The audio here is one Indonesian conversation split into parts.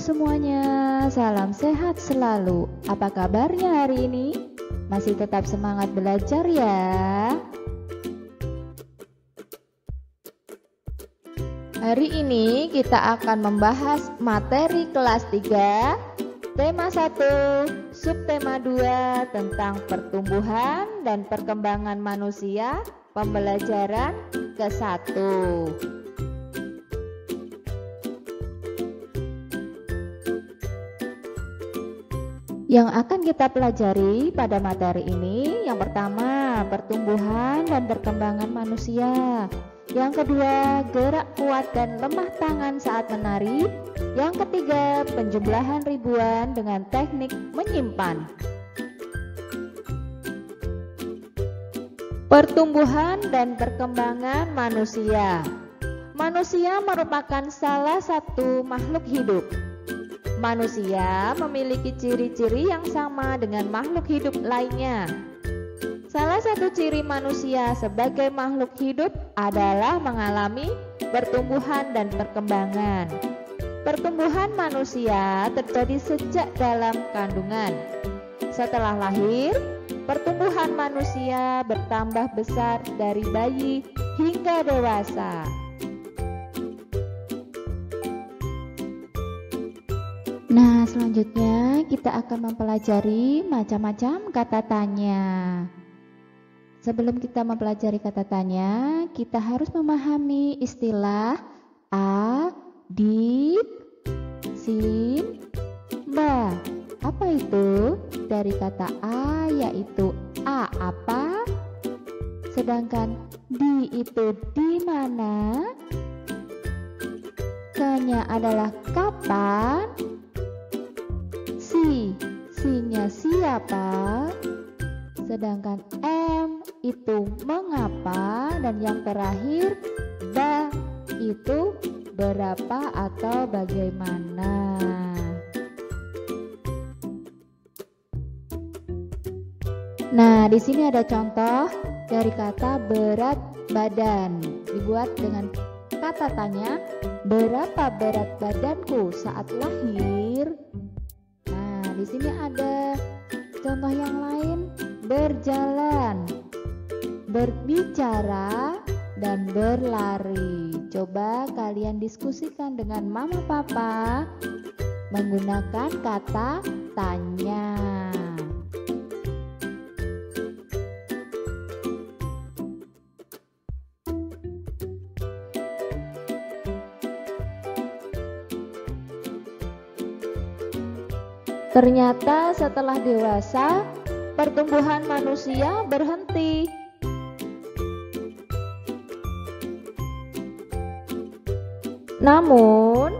semuanya, salam sehat selalu. Apa kabarnya hari ini? Masih tetap semangat belajar ya? Hari ini kita akan membahas materi kelas 3, tema 1, subtema 2 tentang pertumbuhan dan perkembangan manusia, pembelajaran ke-1. Yang akan kita pelajari pada materi ini, yang pertama, pertumbuhan dan perkembangan manusia. Yang kedua, gerak kuat dan lemah tangan saat menari. Yang ketiga, penjumlahan ribuan dengan teknik menyimpan. Pertumbuhan dan perkembangan manusia. Manusia merupakan salah satu makhluk hidup. Manusia memiliki ciri-ciri yang sama dengan makhluk hidup lainnya. Salah satu ciri manusia sebagai makhluk hidup adalah mengalami pertumbuhan dan perkembangan. Pertumbuhan manusia terjadi sejak dalam kandungan. Setelah lahir, pertumbuhan manusia bertambah besar dari bayi hingga dewasa. Nah, selanjutnya kita akan mempelajari macam-macam kata tanya. Sebelum kita mempelajari kata tanya, kita harus memahami istilah a, di, sin, ba. Apa itu? Dari kata a yaitu a apa? Sedangkan di itu di mana? K-nya adalah kapan? Si-nya siapa? Sedangkan M itu mengapa, dan yang terakhir ba itu berapa atau bagaimana. Nah, di sini ada contoh dari kata berat badan. Dibuat dengan kata tanya, berapa berat badanku saat lahir? Di sini ada contoh yang lain, berjalan, berbicara, dan berlari. Coba kalian diskusikan dengan mama papa menggunakan kata tanya. Ternyata setelah dewasa, pertumbuhan manusia berhenti. Namun,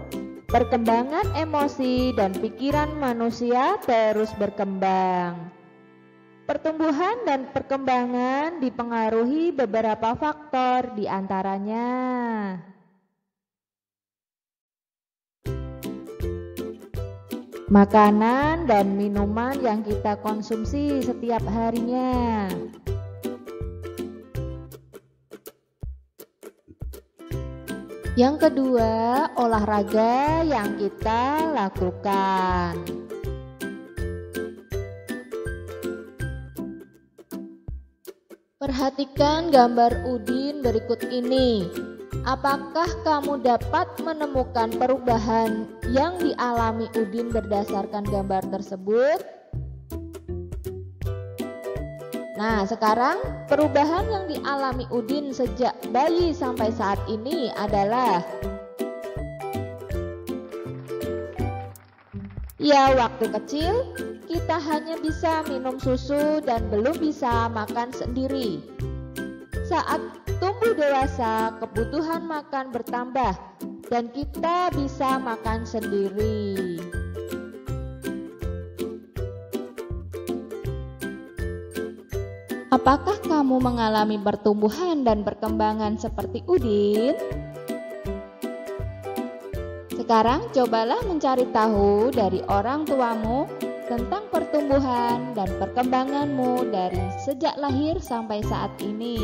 perkembangan emosi dan pikiran manusia terus berkembang. Pertumbuhan dan perkembangan dipengaruhi beberapa faktor, di antaranya makanan dan minuman yang kita konsumsi setiap harinya. Yang kedua, olahraga yang kita lakukan. Perhatikan gambar Udin berikut ini. Apakah kamu dapat menemukan perubahan yang dialami Udin berdasarkan gambar tersebut? Nah, sekarang perubahan yang dialami Udin sejak bayi sampai saat ini adalah ya, waktu kecil kita hanya bisa minum susu dan belum bisa makan sendiri. Saat tumbuh dewasa, kebutuhan makan bertambah dan kita bisa makan sendiri. Apakah kamu mengalami pertumbuhan dan perkembangan seperti Udin? Sekarang cobalah mencari tahu dari orang tuamu tentang pertumbuhan dan perkembanganmu dari sejak lahir sampai saat ini.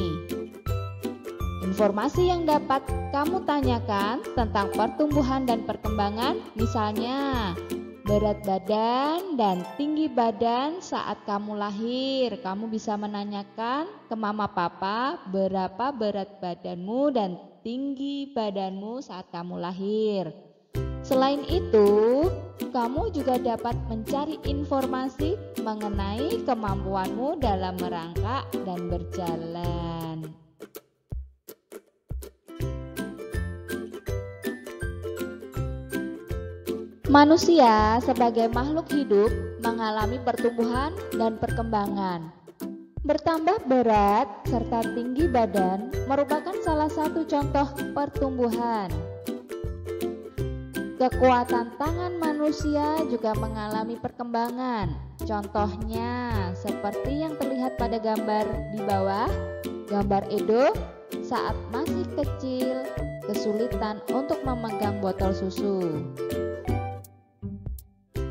Informasi yang dapat kamu tanyakan tentang pertumbuhan dan perkembangan, misalnya berat badan dan tinggi badan saat kamu lahir. Kamu bisa menanyakan ke mama papa berapa berat badanmu dan tinggi badanmu saat kamu lahir. Selain itu, kamu juga dapat mencari informasi mengenai kemampuanmu dalam merangkak dan berjalan. Manusia sebagai makhluk hidup mengalami pertumbuhan dan perkembangan. Bertambah berat serta tinggi badan merupakan salah satu contoh pertumbuhan. Kekuatan tangan manusia juga mengalami perkembangan. Contohnya seperti yang terlihat pada gambar di bawah, gambar Edo saat masih kecil kesulitan untuk memegang botol susu.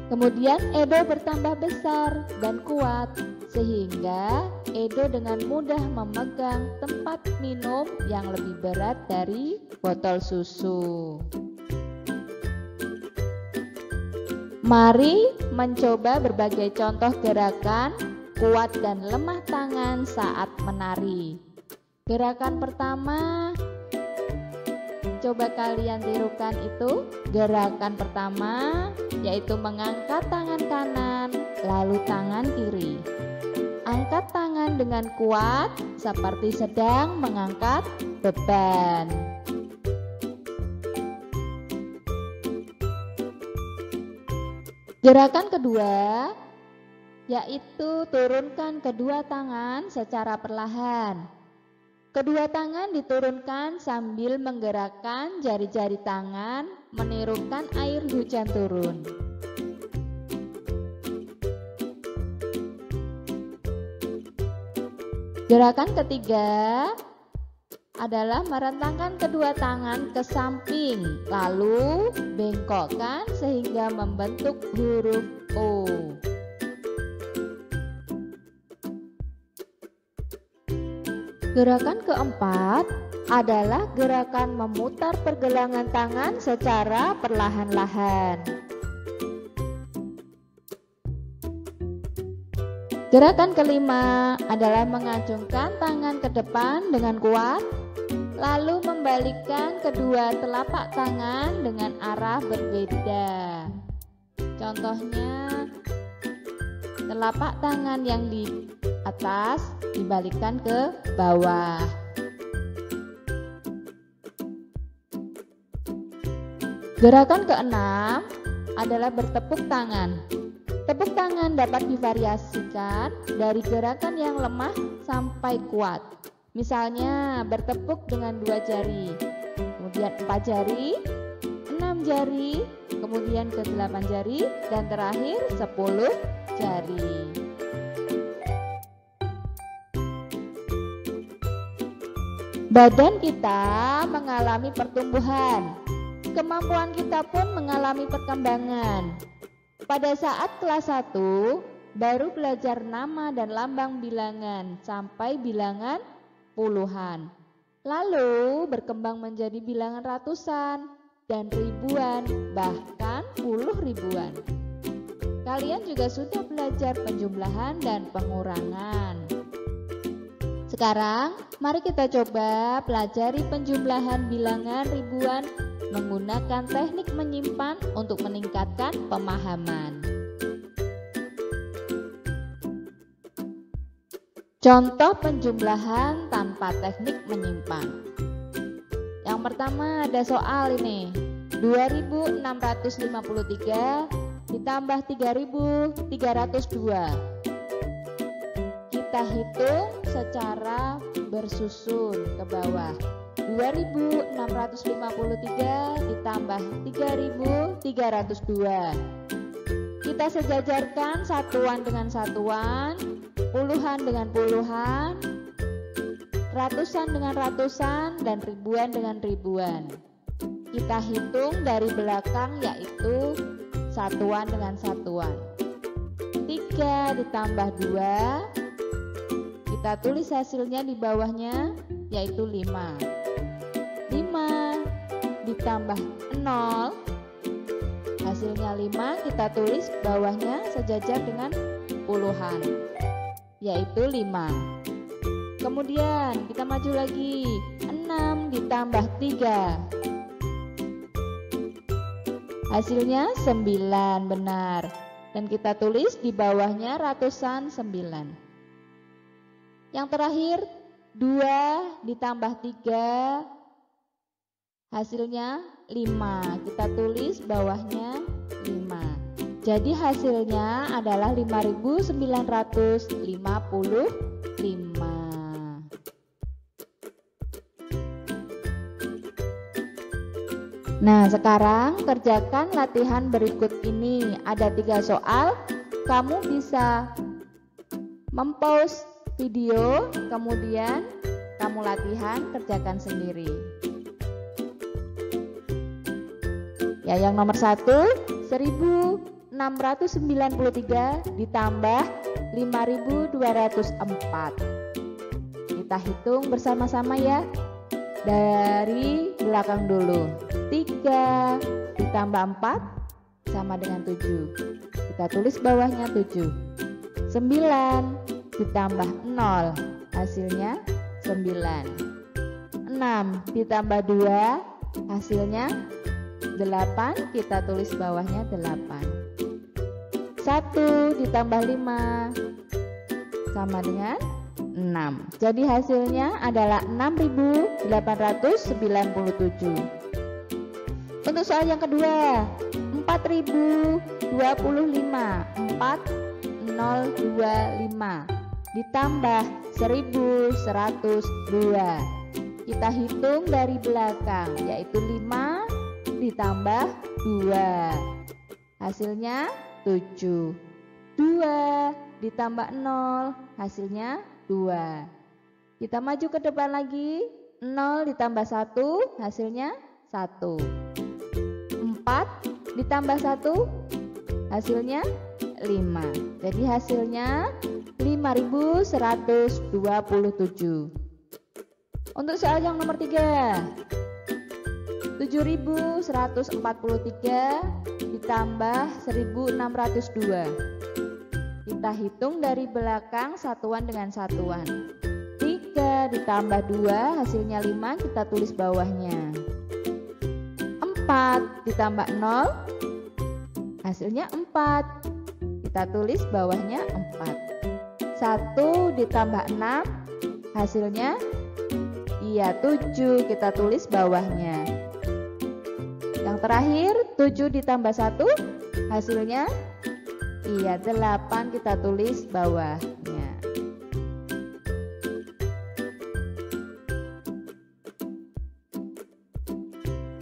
Kemudian Edo bertambah besar dan kuat sehingga Edo dengan mudah memegang tempat minum yang lebih berat dari botol susu. Mari mencoba berbagai contoh gerakan kuat dan lemah tangan saat menari. Gerakan pertama, coba kalian tirukan itu. Gerakan pertama yaitu mengangkat tangan kanan lalu tangan kiri. Angkat tangan dengan kuat seperti sedang mengangkat beban. Gerakan kedua yaitu turunkan kedua tangan secara perlahan. Kedua tangan diturunkan sambil menggerakkan jari-jari tangan menirukan air hujan turun. Gerakan ketiga adalah merentangkan kedua tangan ke samping lalu bengkokkan sehingga membentuk huruf O. Gerakan keempat adalah gerakan memutar pergelangan tangan secara perlahan-lahan. Gerakan kelima adalah mengacungkan tangan ke depan dengan kuat, lalu membalikkan kedua telapak tangan dengan arah berbeda. Contohnya, telapak tangan yang di atas dibalikkan ke bawah. Gerakan keenam adalah bertepuk tangan. Tepuk tangan dapat divariasikan dari gerakan yang lemah sampai kuat. Misalnya bertepuk dengan 2 jari, kemudian 4 jari, 6 jari, kemudian ke 8 jari, dan terakhir 10 jari. Badan kita mengalami pertumbuhan, kemampuan kita pun mengalami perkembangan. Pada saat kelas 1, baru belajar nama dan lambang bilangan sampai bilangan puluhan. Lalu berkembang menjadi bilangan ratusan dan ribuan, bahkan puluh ribuan. Kalian juga sudah belajar penjumlahan dan pengurangan. Sekarang, mari kita coba pelajari penjumlahan bilangan ribuan menggunakan teknik menyimpan untuk meningkatkan pemahaman. Contoh penjumlahan tanpa teknik menyimpan. Yang pertama ada soal ini, 2653 ditambah 3302. Kita hitung secara bersusun ke bawah. 2653 ditambah 3302. Kita sejajarkan satuan dengan satuan, puluhan dengan puluhan, ratusan dengan ratusan, dan ribuan dengan ribuan. Kita hitung dari belakang yaitu satuan dengan satuan. 3 ditambah 2, kita tulis hasilnya di bawahnya yaitu 5. ditambah 0, hasilnya 5, kita tulis bawahnya sejajar dengan puluhan, yaitu 5. Kemudian kita maju lagi, 6 ditambah 3, hasilnya 9, benar. Dan kita tulis di bawahnya ratusan 9. Yang terakhir, 2 ditambah 3, hasilnya 5. Kita tulis bawahnya 5. Jadi hasilnya adalah 5.955. Nah, sekarang kerjakan latihan berikut ini. Ada 3 soal. Kamu bisa mempause video, kemudian kamu latihan, kerjakan sendiri. Ya, yang nomor 1, 1693 ditambah 5204. Kita hitung bersama-sama ya. Dari belakang dulu. 3 ditambah 4 sama dengan 7. Kita tulis bawahnya 7. 9 ditambah 0, hasilnya 9. 6 ditambah 2, hasilnya 8. Kita tulis bawahnya 8. 1 ditambah 5 sama dengan 6. Jadi hasilnya adalah 6.897. Untuk soal yang kedua, 4025 4025 ditambah 1102. Kita hitung dari belakang, yaitu 5 ditambah 2, hasilnya 7. 2 ditambah 0, hasilnya 2. Kita maju ke depan lagi, 0 ditambah 1, hasilnya 1. 4 ditambah 1, hasilnya 5. Jadi hasilnya 5.127. Untuk soal yang nomor 3, 7.143 ditambah 1.602. Kita hitung dari belakang satuan dengan satuan. 3 ditambah 2, hasilnya 5, kita tulis bawahnya. 4 ditambah 0, hasilnya 4. Kita tulis bawahnya 4. 1 ditambah 6, hasilnya 7. Kita tulis bawahnya. Yang terakhir, 7 ditambah 1, hasilnya 8. Kita tulis bawahnya.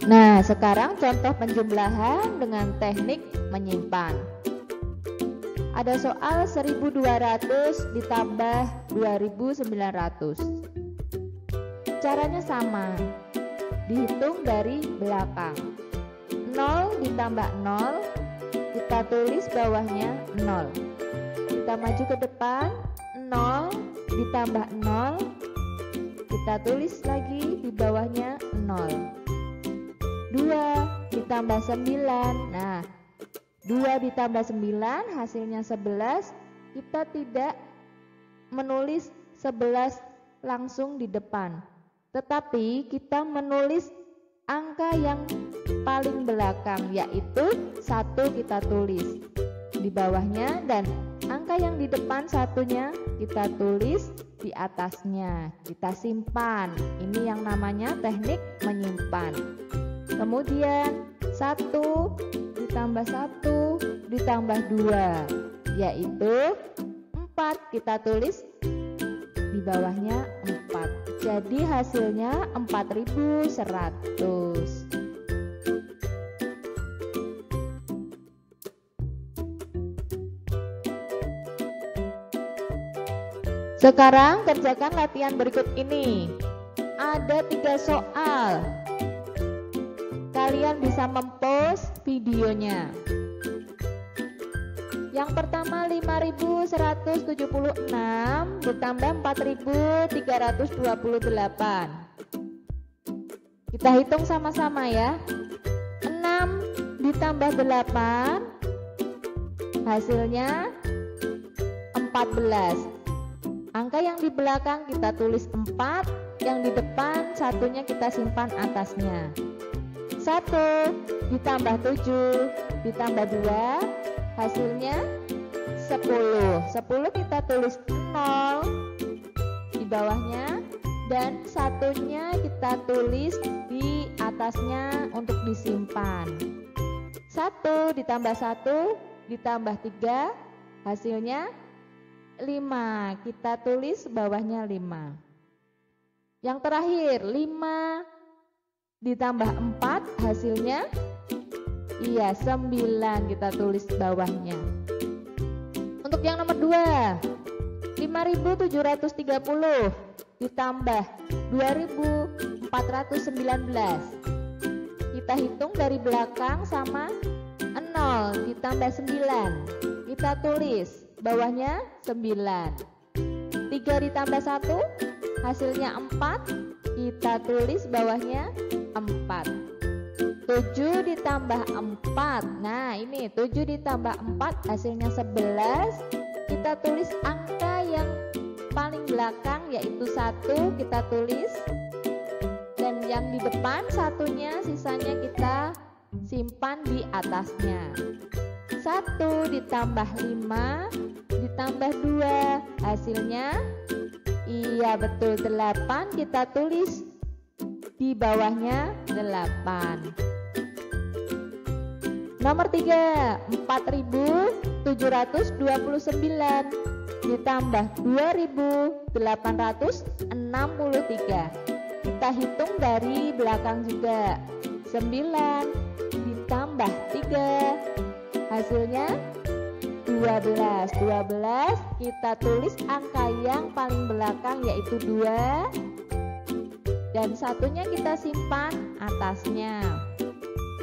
Nah, sekarang contoh penjumlahan dengan teknik menyimpan. Ada soal 1.200 ditambah 2.900. Caranya sama, dihitung dari belakang. 0 ditambah 0, kita tulis bawahnya 0. Kita maju ke depan, 0 ditambah 0, kita tulis lagi di bawahnya 0. 2 ditambah 9, nah 2 ditambah 9 hasilnya 11. Kita tidak menulis 11 langsung di depan, tetapi kita menulis angka yang paling belakang, yaitu 1 kita tulis di bawahnya, dan angka yang di depan satunya kita tulis di atasnya. Kita simpan. Ini yang namanya teknik menyimpan. Kemudian 1 ditambah 1 ditambah 2, yaitu 4. Kita tulis di bawahnya 4. Jadi hasilnya 4.100. Sekarang kerjakan latihan berikut ini. Ada 3 soal. Kalian bisa mempause videonya. Yang pertama, 5.176 ditambah 4.328. Kita hitung sama-sama ya. 6 ditambah 8 hasilnya 14. Angka yang di belakang kita tulis 4, yang di depan satunya kita simpan atasnya. 1 ditambah 7 ditambah 2 hasilnya 10. 10 kita tulis 0 di bawahnya, dan satunya kita tulis di atasnya untuk disimpan. 1 ditambah 1 ditambah 3 hasilnya 5. Kita tulis bawahnya 5. Yang terakhir 5 ditambah 4 hasilnya 9. Kita tulis bawahnya. Untuk yang nomor 2, 5.730 ditambah 2.419. Kita hitung dari belakang sama 0 ditambah 9. Kita tulis bawahnya 9. 3 ditambah 1 hasilnya 4. Kita tulis bawahnya 4. 7 ditambah 4. Nah, ini 7 ditambah 4 hasilnya 11. Kita tulis angka yang paling belakang yaitu 1, kita tulis, dan yang di depan satunya sisanya kita simpan di atasnya. 1 ditambah 5 ditambah 2 hasilnya betul 8. Kita tulis di bawahnya 8. Nomor 3, 4.729 ditambah 2.863. Kita hitung dari belakang juga. 9 ditambah 3 hasilnya 12. 12 kita tulis angka yang paling belakang yaitu 2, dan satunya kita simpan atasnya.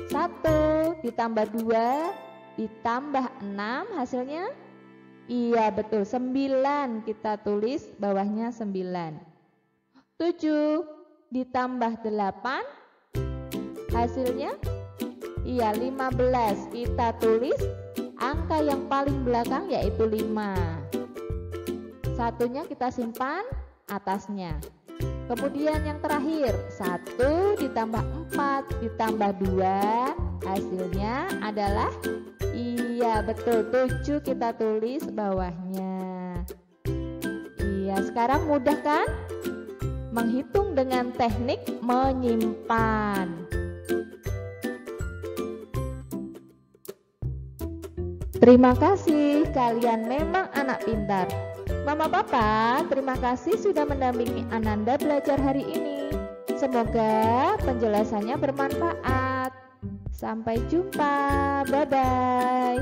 1 ditambah 2 ditambah 6 hasilnya betul 9. Kita tulis bawahnya 9. 7 ditambah 8 hasilnya 15. Kita tulis angka yang paling belakang yaitu 5. Satunya kita simpan atasnya. Kemudian yang terakhir 1 ditambah 4 ditambah 2 hasilnya adalah betul 7. Kita tulis bawahnya. Sekarang mudah kan menghitung dengan teknik menyimpan. Terima kasih, kalian memang anak pintar. Mama Papa, terima kasih sudah mendampingi Ananda belajar hari ini. Semoga penjelasannya bermanfaat. Sampai jumpa, bye-bye.